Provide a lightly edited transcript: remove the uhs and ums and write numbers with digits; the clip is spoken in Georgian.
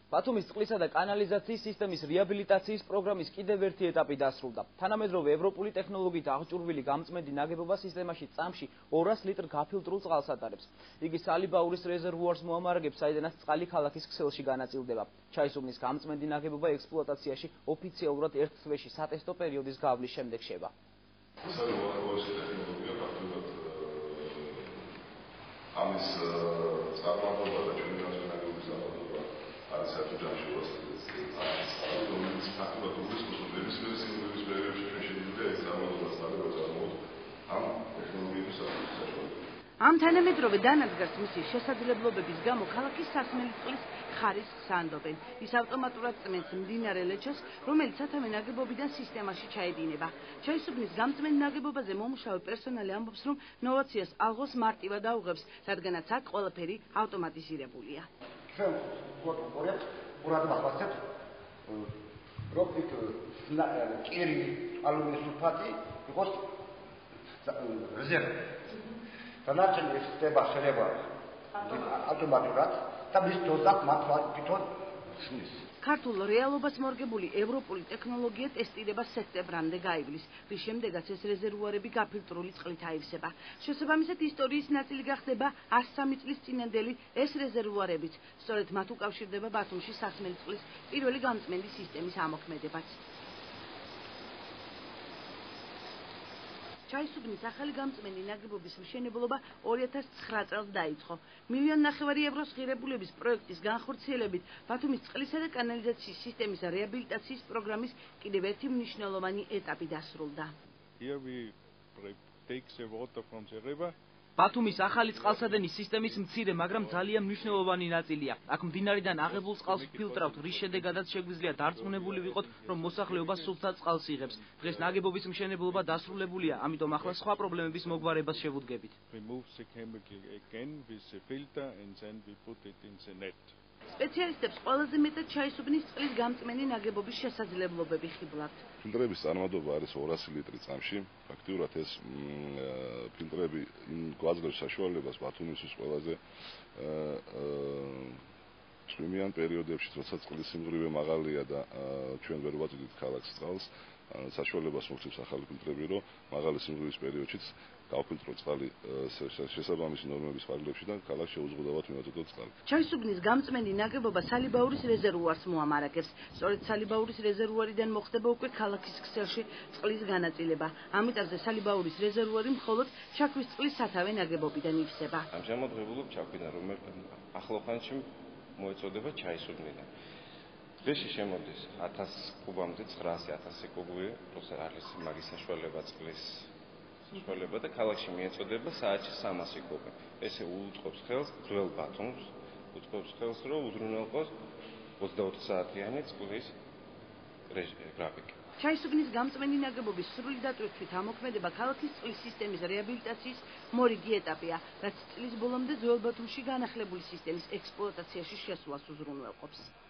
ბათუმის წყლისა და კანალიზაციის სისტემის რეაბილიტაციის პროგრამის კიდევ ერთი ეტაპი დასრულდა. თანამედროვე ევროპული ტექნოლოგიით აღჭურვილი გამწმენდი ნაგებობა სისტემაში წამში 200 ლიტრ გაფილტრულ წყალს ატარებს. იგი სალიბაურის რეზერვუარს მოამარაგებს, საიდანაც წყალი ქალაქის ქსელში განაწილდება. ჩაისუბნის გამწმენდი ნაგებობა ექსპლუატაციაში ოფიციალურად ერთ თვეში სატესტო პერიოდის გავლის შემდეგ შევა. ამის წარმოება და ჩვენი განსაკუთრებული ზაბადობა არის საერთოდ რომელიც ფაქტობრივად უგრძნობს, რომ ნებისმიერ სიმბოლების პერიოდში ჩვენ შევიდეთ ეს წარმოება წარმოოთ ამ ტექნოლოგიების საშუალებით. ამ თანამედროვე დანადგარს მისი შესაძლებლობების გამო ქალაქის სასმელი წყლის ხარისხს სანდობენ. ის ავტომატურად წმენს მდინარე ლეჩოს, რომელიც სათავე ნაგებობიდან სისტემაში ჩაედინება. ჩაისუბნის გამწმენდ ნაგებობაზე მომუშავე პერსონალი ამბობს, რომ ნოვაციას ალღოს მარტივად აუღებს, რადგანაც აქ ყველაფერი ავტომატიზირებულია. ჩვენ გვაქვს ყურად ახლა რომ იქ კირი ალუმინის სულფატი იყოს რეზერვი. დანარჩენი ხდება შეიძლება ავტომატურად და მის დოზას მართლა თვითონ ხსნის. ქართულ რეალობას მორგებული ევროპული ტექნოლოგია ტესტირება სექტემბრამდე გაივლის, რის შემდეგაც ეს რეზერვუარები გაფილტრული წყლით აივსება. შესაბამისად ისტორიის ნაწილი გახდება 103 წლის წინანდელი ეს რეზერვუარებიც, სწორედ მათ უკავშირდება ბათუმში სასმელი წყლის პირველი გამწმენდი სისტემის ამოქმედებაც. ჩაისუბნის ახალი გამწმენდი ნაგებობის მშენებლობა 2009 წელს დაიწყო. 1,5 მილიონ ევროს ღირებულების პროექტის განხორციელებით ბათუმის წყლისა და კანალიზაციის სისტემის რეაბილიტაციის პროგრამის კიდევ ერთი მნიშვნელოვანი ეტაპი დასრულდა. ბათუმის ახალი წყალსადენის სისტემის მცირე, მაგრამ ძალიან მნიშვნელოვანი ნაწილია. აქ მდინარიდან აღებულ წყალს ფილტრავთ, რის შედეგადაც შეგვიძლია დარწმუნებული ვიყოთ, რომ მოსახლეობა სუფთა წყალს იღებს. დღეს ნაგებობის მშენებლობა დასრულებულია, ამიტომ ახლა სხვა პრობლემების მოგვარებას შევუდგებით. სპეციალისტებს ყველაზე მეტად ჩაისუბნის წყლის გამწმენდი ნაგებობის შესაძლებლობები ხიბლად. ფილტრების წარმატება არის 200 ლიტრი წამში. ფაქტიურად ეს ფილტრები გვაძლევს საშუალებას ბათუმისთვის ყველაზე წვიმიან პერიოდებში, როცა წყლის სიმძლავრე მაღალია და ჩვენ ვერ ვაწვდით ქალაქს წყალს, საშუალებას მოგცემს ახალი ფილტრები, რომ მაღალი სიმძლავრის პერიოდშიც გავფილტრო წყალი შესაბამისი ნორმების ფარგლებში და ქალაქს შეუზღუდავად მივაწოდოთ წყალი. ჩაისუბნის გამწმენდი ნაგებობა სალიბაურის რეზერვუარს მოამარაგებს. სწორედ სალიბაურის რეზერვუარიდან მოხდება უკვე ქალაქის ქსელში წყლის განაწილება. ამ ეტაპზე სალიბაურის რეზერვუარი მხოლოდ ჩაქვის წყლის სათავე ნაგებობიდან ივსება. ამჟამად ვებულობ ჩაქვიდან, რომელიც ახლოხანში მოეწოდება ჩაისუბნიდან. დღეში შემოდის 1000 კუბამდე 900-1000 კუბი, როცა არის მაგის საშუალება წყლის საშუალება და ქალაქში მიეწოდება საათში 300 კუბი. ესე უწყობს ხელს ძველ ბათუმს, უწყობს ხელს, რომ უზრუნველყოს 24 საათიანი წყლის გრაფიკი. ჩაისუბნის გამწმენდი ნაგებობის სრული დატვირთვით ამოქმედება ქალაქის წყლის სისტემის რეაბილიტაციის მორიგი ეტაპია, რაც წლის ბოლომდე ძველ ბათუმში განახლებული სისტემის ექსპლუატაციაში შესვლას უზრუნველყოფს.